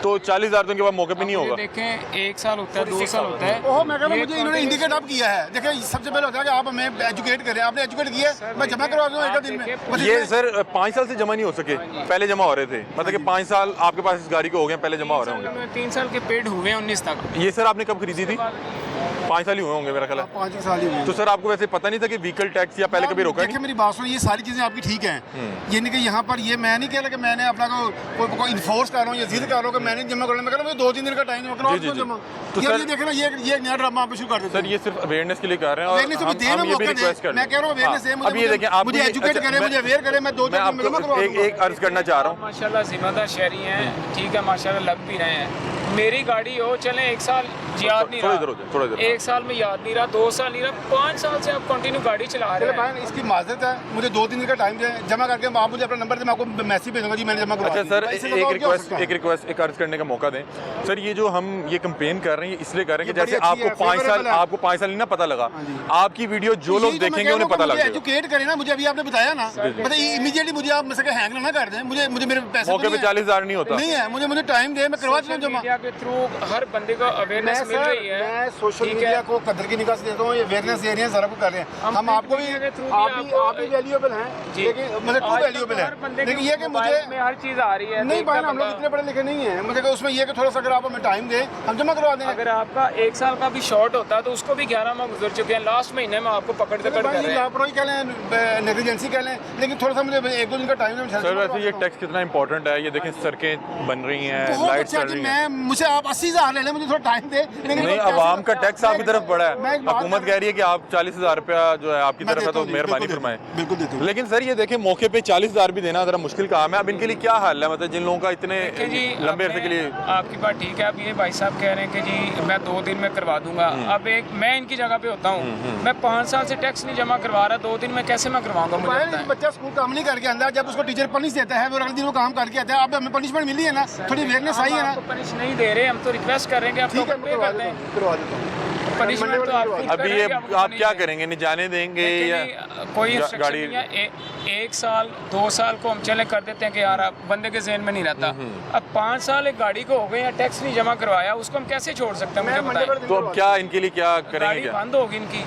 तो 40,000 तो उनके पास मौके पे नहीं होगा। देखें 1 साल होता है, 2 साल होता है। ओह मैं कह रहा हूँ, मुझे इन्होंने इंडिकेट आप किया है। देखिए सबसे पहले होता है कि आप हमें एजुकेट करें, आपने एजुकेट किया है, मैं जमा करवा दूँ 1 दिन में। ये सर 5 साल से जमा नहीं हो सके, पहले जमा हो रहे थे। मतलब कि 5 साल आपके पास इस गाड़ी को हो गए, पहले जमा हो रहे होंगे। 3 साल के पेड हुए 19 तक। ये सर आपने कब खरीदी थी? 5 साल ही हुए होंगे मेरा ख्याल है। 5 साल ही हुए। तो सर आपको वैसे पता नहीं था कि व्हीकल टैक्स या पहले कभी रोका? देखिए मेरी बात सुनो, ये सारी चीज़ें आपकी ठीक हैं। ये नहीं कि यहाँ पर ये मैं नहीं कह रहा कि मैंने अपना को इन्फोर्स कर रहा हूँ या जिद कर रहा हूँ कि मैंने जमा करना। मैं कह रहा हूँ 2-3 दिन का टाइम जमा। तो ये देखे ना, ये नया ड्रामा आप शुरू कर देते हैं। सर ये सिर्फ अवेयरनेस के लिए कर रहे हैं और हम ये भी रिक्वेस्ट कर रहे हैं। मैं कह रहा हूँ अवेयरनेस है, अब ये देखिए आप मुझे एजुकेट करें, मुझे अवेयर करें, मैं 2-3 दिन में जमा करवा दूंगा। एक अर्ज करना चाह रहा हूँ। माशाल्लाह जिम्मेदार शहरी हैं, ठीक है, माशाल्लाह लग भी रहे हैं। मेरी गाड़ी हो चले 1 साल याद नहीं रहा, 1 साल में याद नहीं रहा, 2 साल नहीं रहा, 5 साल से आप कंटिन्यू गाड़ी चला रहे हैं। इसकी माजरत है, मुझे 2-3 दिन का टाइम दें, जमा करके आप मुझे अपना नंबर दें, मैं आपको मैसेज भेजूंगा जी मैंने जमा करवा दिया। अच्छा सर एक अर्ज करने का मौका दें सर। ये जो हम ये कंपेन कर रहे हैं इसलिए कर रहे हैं कि जैसे आपको 5 साल नहीं ना पता लगा, आपकी वीडियो जो लोग देखेंगे उन्हें पता लगा। एजुकेट करें ना, मुझे अभी आपने बताया ना, मतलब इमीडिएटली मुझे आप हैंग ना कर दें। मुझे मेरे पैसे मौके पे 40,000 नहीं होता नहीं है, मुझे टाइम दे, मैं करवा दूँ जमा। के थ्रू हर बंदे को अवेयरनेस मिल रही है। मैं सोशल मीडिया को कदर की निगाह से देता हूँ, ये अवेयरनेस दे रही है, सारा कुछ कर रहे हैं। हम आपको भी, आप भी वैल्यूएबल हैं, लेकिन मतलब टू वैल्यूएबल है। लेकिन ये कि मुझे हर चीज़ आ रही है नहीं भाई, हम लोग इतने पढ़े लिखे नहीं है। मुझे उसमें ये कि थोड़ा सा अगर आप हमें टाइम दें, हम जमा करवा देंगे। अगर आपका 1 साल का भी शॉर्ट होता है तो उसको भी 11 माह गुजर चुके हैं। लास्ट महीने में आपको पकड़ कर रहे हैं। लापरवाही कह लें, नेग्लिजेंसी कह लें, लेकिन थोड़ा सा मुझे 1-2 दिन का टाइम दें। सर वैसे ये टैक्स कितना इंपॉर्टेंट है, ये देखें सड़कें बन रही हैं, लाइट्स चल रही हैं। मुझे आप 80,000 ले लें, मुझे थोड़ा टाइम दे। नहीं, आवाम का टैक्स आपकी तरफ बढ़ा है, हुकूमत कह रही है कि आप 40,000 रुपया जो है आपकी तरफ है तो मेहरबानी फरमाएं। बिल्कुल देते हैं। लेकिन सर ये देखें मौके पे 40,000 भी देना जरा मुश्किल काम है। अब इनके लिए क्या हाल है, मतलब जिन लोगों का इतने लंबे अरसे के लिए? आपकी बात ठीक है। अब ये भाई साहब कह रहे हैं कि जी मैं 2 दिन में करवा दूंगा। अब मैं इनकी जगह पे होता हूँ, मैं 5 साल से टैक्स नहीं जमा करवा रहा, 2 दिन में कैसे मैं करवाऊंगा? मुझे बच्चा स्कूल काम नहीं करके आता, जब उसको टीचर पनिश देता है, वो अगले दिन वो काम करके आता है। अब हमें पनिशमेंट मिली है ना, थोड़ी अवेयरनेस आई है ना। पनिश नहीं दे रहे, हम तो रिक्वेस्ट कर रहे हैं कि आप लोग पे कर दें। करवा देता हूँ। पनिशमेंट तो अभी ये आप क्या करेंगे, नहीं जाने देंगे या कोई गाड़ी? 1 साल 2 साल को हम चले कर देते हैं कि यार आप बंदे के जहन में नहीं रहता। अब 5 साल एक गाड़ी को हो गए या टैक्स नहीं जमा करवाया, उसको हम कैसे छोड़ सकते हैं? मुझे बताएं। तो अब क्या इनके लिए क्या करेंगे? गाड़ी बंद होगी इनकी,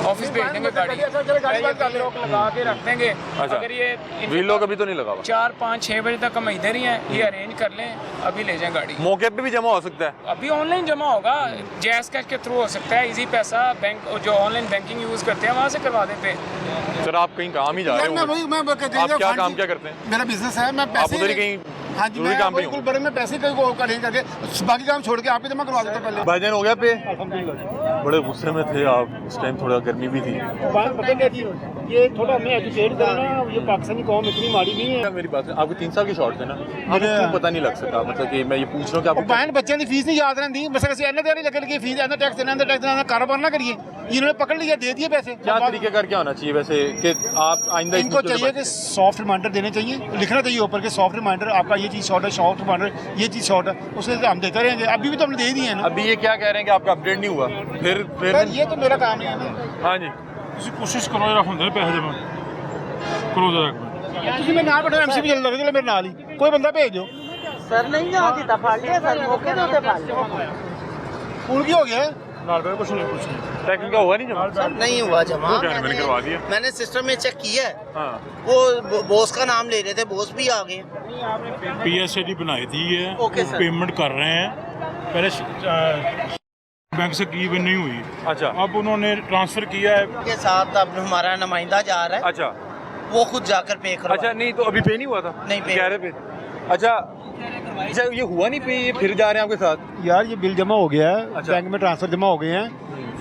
ऑफिस भेज देंगे गाड़ी लोग लगा के रख देंगे। अगर ये व्हील लोग अभी तो नहीं लगा, 4, 5, 6 बजे तक हम इधर ही हैं, ये अरेंज कर लें, अभी ले जाएं गाड़ी। मौके पे भी जमा हो सकता है? अभी ऑनलाइन जमा होगा, जैस कैश के थ्रू हो सकता है, इजी पैसा बैंक जो ऑनलाइन बैंकिंग यूज़ करते हैं वहाँ से करवा देते हैं। सर आप कहीं काम ही जा रहे हो? आप क्या काम क्या करते हैं? मेरा बिजनेस है, मैं पैसे आप उधर ही कहीं हाँ जी, जरूरी मैं काम पे बिल्कुल बड़े में पैसे को करें करके बाकी काम छोड़ के आप ही जमा करवा देता पहले। भाईजान हो गया पे? बड़े गुस्से में थे आप उस टाइम, थोड़ा गर्मी भी थी। बात पता क्या जी, ये थोड़ा हमें एजुकेट करना, ये पाकिस्तानी कौम इतनी माड़ी नहीं है। मेरी बात है, आपके 3 साल के शॉर्ट थे ना, आपको क्यों पता नहीं लग सका? मतलब कि मैं ये पूछ रहा हूँ कि आपको बहन बच्चों की फीस नहीं याद रहती, बस ऐसे एना तैयारी लगे फीस एना टैक्स देना कारोबार ना करिए। इन्होंने पकड़ लिया, दे दिए पैसे। क्या तरीके कर क्या होना चाहिए वैसे कि आप आइंदा इनको चाहिए कि सॉफ्ट रिमाइंडर देने चाहिए, लिखना चाहिए ऊपर के सॉफ्ट रिमाइंडर, आपका ये चीज़ शॉर्ट है, सॉफ्ट रिमाइंडर ये चीज़ शॉर्ट है, उसे हम देते रहेंगे। अभी भी तो हमने दे दिए हैं ना। अभी ये क्या कह रहे हैं कि आपका अपडेट नहीं हुआ? फिर ये तो मेरा काम नहीं है ना। हाँ जी, कोशिश करो जरा होंगे पैसे जमा करो जरा। ਤੁਸੀਂ ਮੈਂ ਨਾਲ ਬੈਠਾ ਐਮਸੀਪੀ ਚੱਲ ਲੱਗੇ ਮੇਰੇ ਨਾਲ ਹੀ ਕੋਈ ਬੰਦਾ ਭੇਜ ਦਿਓ। सर नहीं जा देता फाड़ लिया सर, मौके पे होते फाड़ लिया। ਹੁਣ ਕੀ ਹੋ ਗਿਆ? ਨਾਲ बे कुछ नहीं टैक्स का हुआ नहीं जमा? सर नहीं हुआ जमा, वो क्या है, मैंने करवा दिया। मैंने सिस्टम में चेक किया है। हाँ, वो बॉस का नाम ले रहे थे, बॉस भी आ गए। PSAD बनाई थी है, ओके सर। पेमेंट कर रहे हैं, पहले बैंक से की भी नहीं हुई। अच्छा अब उन्होंने ट्रांसफर किया है। के साथ अब हमारा नुमाइंदा जा रहा है, अच्छा वो खुद जाकर पे करो। अच्छा, नहीं तो अभी पे नहीं हुआ था? नहीं पे। कह रहे पे। अच्छा ये हुआ नहीं पे, ये फिर जा रहे हैं आपके साथ? यार ये बिल जमा हो गया है, अच्छा। बैंक में ट्रांसफर जमा हो गए हैं,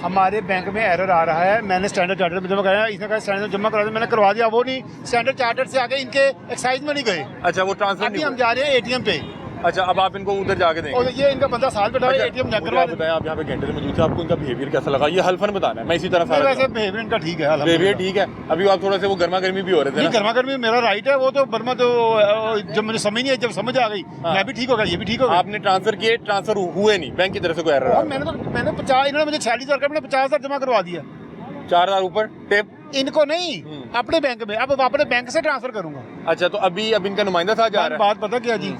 हमारे बैंक में एरर आ रहा है। मैंने स्टैंडर्ड चार्टर्ड में जमा कराया, इसने कहा स्टैंडर्ड जमा करा दिया, मैंने करवा दिया, वो नहीं स्टैंडर्ड चार्टर्ड से आगे इनके एक्साइज में नहीं गए। अच्छा, वो ट्रांसफर अभी नहीं हम हुआ। जा रहे हैं ATM पे। अच्छा, अब आप इनको उधर जाके देंगे। और ये इनका बंदा साथ बैठा है, अच्छा, ATM जा मुझे करवा आप बताएं, आप यहाँ पे घंटे से मौजूद थे, आपको इनका बिहेवियर कैसा लगा? ये हल्फन बताना है, मैं इसी तरह सारा वैसे बिहेवियर इनका ठीक है, बिहेवियर ठीक है। अभी आप थोड़ा से वो गर्मा गर्मी भी हो रहे थे नहीं, ना? गर्मा गर्मी मेरा राइट है, वो तो बर्मा तो जब मुझे समझ नहीं आई, जब समझ आ गई मैं भी ठीक हो गया, ये भी ठीक हो गया। आपने ट्रांसफर किए, ट्रांसफर हुए नहीं, बैंक की तरफ से कोई एरर? और मैंने 50, इन्होंने मुझे 46,000 का, मैंने 50,000 जमा करवा दिया। 4,000 ऊपर टेप? इनको नहीं, अपने बैंक में। अब अपने बैंक से ट्रांसफर करूंगा। अच्छा, तो अभी अब इनका नुमाइंदा साथ जा रहा है? बात पता क्या जी,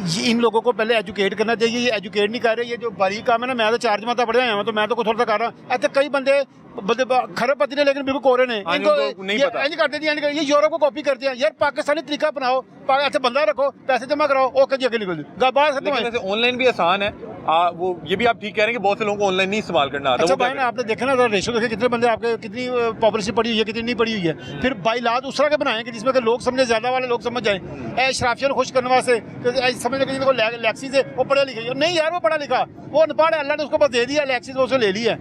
ये इन लोगों को पहले एजुकेट करना चाहिए, ये एजुकेट नहीं कर रहे। ये जो बारीक काम है ना, मैं तो 4 जमाता पढ़े हैं, तो मैं तो थोड़ा सा कर रहा। ऐसे कई बंदे खरब पति ने, लेकिन बिल्कुल कोरे ने, इनको नहीं पता। ये करते हैं, ये यूरोप को कॉपी करते हैं। यार पाकिस्तानी तरीका अपनाओ, ऐसे बंदा रखो, पैसे जमा कराओ, ओके जी, आगे निकल जाओ, बात खत्म है। लेकिन ऑनलाइन भी आसान है। वो ये भी आप ठीक कह रहे हैं कि बहुत से लोगों को ऑनलाइन नहीं इस्तेमाल करना आता। अच्छा भाई ना, आपने देखा ना रेशो देखे, कितने बंदे आपके, कितनी पॉपुलेशन पड़ी हुई है, कितनी नहीं पड़ी हुई है। फिर बाइलात उस तरह के बनाए कि जिसमें लोग समझे, ज्यादा वाले लोग समझ जाए, शराफियों को खुश करने वास्ते समझ लगे जिनको लैक्सी से वो पढ़े लिखे। नहीं यार, वो पढ़ा लिखा, वो अनपढ़ है, अल्लाह ने उसको बस दे दिया लैक्सी, वो उसे ले लिया।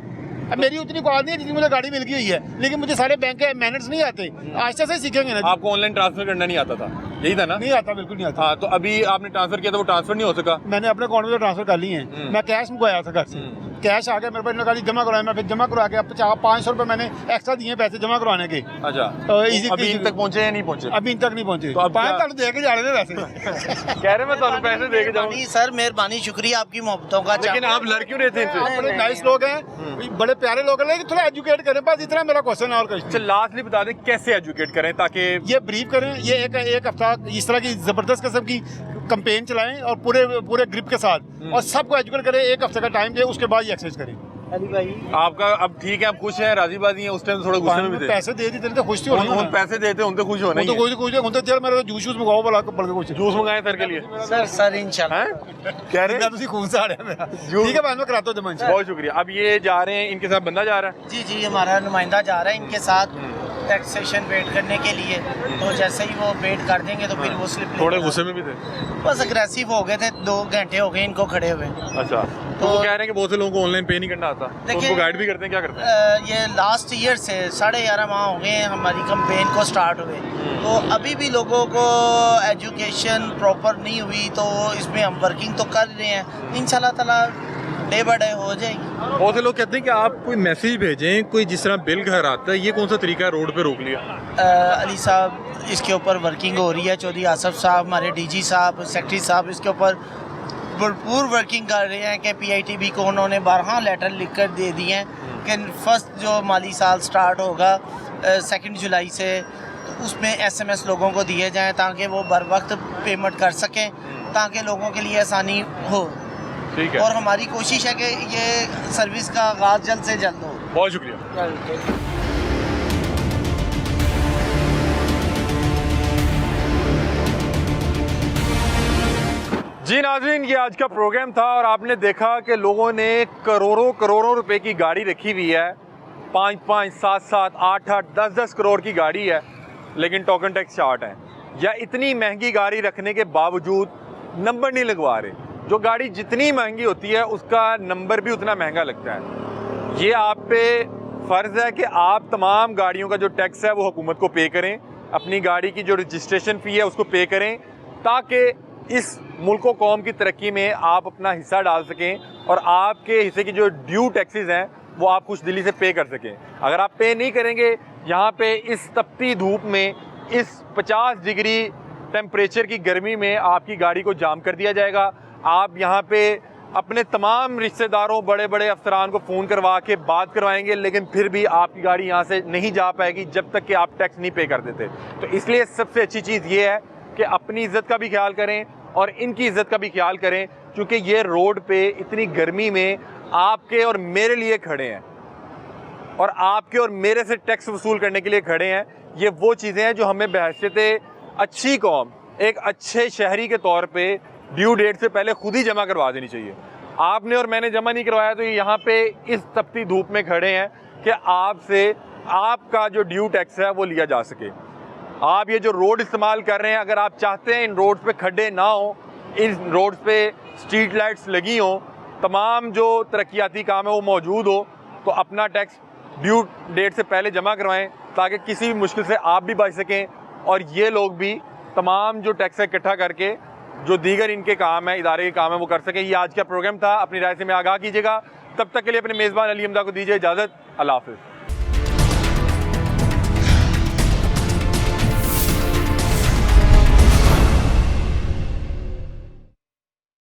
अब मेरी उतनी औकात नहीं है जितनी मुझे गाड़ी मिल गई हुई है, लेकिन मुझे सारे बैंक के मैनर्स नहीं आते, आहिस्ता से सीखेंगे ना। आपको ऑनलाइन ट्रांसफर करना नहीं आता था, यही था ना? नहीं आता, बिल्कुल नहीं आता। हाँ, तो अभी आपने ट्रांसफर किया था, वो ट्रांसफर नहीं हो सका? मैंने अपने अकाउंट में ट्रांसफर कर ली है। मैं कैश मंगवाया था घर से, कैश आ गया मेरे पास, इन्होंने जमा करवाया, मैं फिर जमा करवा के 500 रुपये मैंने एक्स्ट्रा दिए पैसे जमा करवाने के। अच्छा, अभी इन तक पहुंचे या नहीं पहुंचे? अभी इन तक नहीं पहुंचे। तो अब 5 दे के जा रहे थे वैसे। कह रहे मैं ਤੁਹਾਨੂੰ पैसे दे के जाऊँ। सर मेहरबानी, शुक्रिया आपकी मोहब्बतों का। लेकिन आप लड़ क्यों रहे थे इनसे? बड़े नाइस लोग हैं, बड़े प्यारे लोग हैं, लेकिन थोड़ा एजुकेट करें, बस इतना मेरा क्वेश्चन है और कुछ। अच्छा, लास्टली बता दें कैसे एजुकेट करें ताकि ये ब्रीफ करें, ये एक हफ्ता इस तरह की जबरदस्त किस्म की कंपेन चलाएं और पूरे ग्रिप के साथ, और सबको एजुकेट करें। 1 हफ्ते का टाइम दें, उसके बाद ये एक्सरसाइज करें। अली भाई आपका अब ठीक है, आप खुश हैं, राजी बाजी हैं? उस टाइम थोड़ा गुस्से में भी थे। पैसे दे दी तो खुश होनी उन पैसे देते उनसे खुश होना ही है। तो मेरा जूस मंगाओ बोला बढ़ के कुछ जूस मंगाए सर के लिए? सर इंशाल्लाह। कह रहे हैं खून से आ रहा है मेरा। ठीक है, मैं कराता हूँ जमा। बहुत शुक्रिया। अब ये जा रहे हैं, इनके साथ बंदा जा रहा है? जी जी, हमारा नुमाइंदा जा रहा है इनके साथ टैक्सेशन वेट करने के लिए। तो जैसे ही वो वेट कर देंगे तो फिर वो स्लिप थोड़े गुस्से में भी थे? बस अग्रेसिव हो गए थे, 2 घंटे हो गए इनको खड़े हुए। अच्छा, तो वो कह रहे हैं कि बहुत से लोगों को ऑनलाइन पे नहीं करना आता, तो उनको गाइड भी करते हैं, क्या करते हैं? ये लास्ट ईयर से 11.5 माह हो गए हैं हमारी कंपेन को स्टार्ट हुए, तो अभी भी लोगों को एजुकेशन प्रॉपर नहीं हुई, तो इसमें हम वर्किंग तो कर रहे हैं, इंशाल्लाह ताला डे बाय डे हो जाएगी। बहुत से लोग कहते हैं कि आप कोई मैसेज भेजें, कोई जिस तरह बिल घर आता है, ये कौन सा तरीका है रोड पे रोक लिया? अली साहब इसके ऊपर वर्किंग हो रही है, चौधरी आसफ साहब, हमारे DG साहब, सेक्रेटरी साहब इसके ऊपर भरपूर वर्किंग कर रहे हैं कि PITB को उन्होंने 12 लेटर लिख कर दे दिए हैं कि फर्स्ट जो माली साल स्टार्ट होगा 2 जुलाई से, उसमें SMS लोगों को दिए जाएँ ताकि वो बर वक्त पेमेंट कर सकें, ताकि लोगों के लिए आसानी हो। ठीक है, और हमारी कोशिश है कि ये सर्विस का आगाज़ जल्द से जल्द हो। बहुत शुक्रिया। जी नाज़रीन, ये आज का प्रोग्राम था और आपने देखा कि लोगों ने करोड़ों रुपए की गाड़ी रखी हुई है, 5-5, 7-7, 8-8, 10-10 करोड़ की गाड़ी है, लेकिन टोकन टैक्स चार्ट है। या इतनी महंगी गाड़ी रखने के बावजूद नंबर नहीं लगवा रहे। जो गाड़ी जितनी महंगी होती है उसका नंबर भी उतना महंगा लगता है। ये आप पे फ़र्ज़ है कि आप तमाम गाड़ियों का जो टैक्स है वो हुकूमत को पे करें, अपनी गाड़ी की जो रजिस्ट्रेशन फ़ी है उसको पे करें, ताकि इस मुल्क व कौम की तरक्की में आप अपना हिस्सा डाल सकें और आपके हिस्से की जो ड्यू टैक्सेस हैं वो आप खुश दिली से पे कर सकें। अगर आप पे नहीं करेंगे, यहाँ पे इस तपती धूप में, इस 50 डिग्री टेम्परेचर की गर्मी में आपकी गाड़ी को जाम कर दिया जाएगा। आप यहाँ पे अपने तमाम रिश्तेदारों, बड़े बड़े अफसरान को फ़ोन करवा के बात करवाएंगे, लेकिन फिर भी आपकी गाड़ी यहाँ से नहीं जा पाएगी जब तक कि आप टैक्स नहीं पे कर देते। तो इसलिए सबसे अच्छी चीज़ ये है कि अपनी इज़्ज़त का भी ख्याल करें और इनकी इज़्ज़त का भी ख्याल करें, क्योंकि ये रोड पे इतनी गर्मी में आपके और मेरे लिए खड़े हैं और आपके और मेरे से टैक्स वसूल करने के लिए खड़े हैं। ये वो चीज़ें हैं जो हमें बहैसियत अच्छी कौम, एक अच्छे शहरी के तौर पे ड्यू डेट से पहले खुद ही जमा करवा देनी चाहिए। आपने और मैंने जमा नहीं करवाया तो यहाँ पे इस तपती धूप में खड़े हैं कि आपसे आपका जो ड्यू टैक्स है वो लिया जा सके। आप ये जो रोड इस्तेमाल कर रहे हैं, अगर आप चाहते हैं इन रोड्स पे खड्डे ना हो, इन रोड्स पे स्ट्रीट लाइट्स लगी हों, तमाम जो तरक्याती काम है वो मौजूद हो, तो अपना टैक्स ड्यू डेट से पहले जमा करवाएं ताकि किसी भी मुश्किल से आप भी बच सकें और ये लोग भी तमाम जो टैक्स है इकट्ठा करके जो दीगर इनके काम है, इदारे के काम है, वो कर सकें। ये आज का प्रोग्राम था। अपनी राय से मैं आगाह कीजिएगा। तब तक के लिए अपने मेज़बान अली हमजा को दीजिए इजाज़त। अल्लाह हाफ़िज़।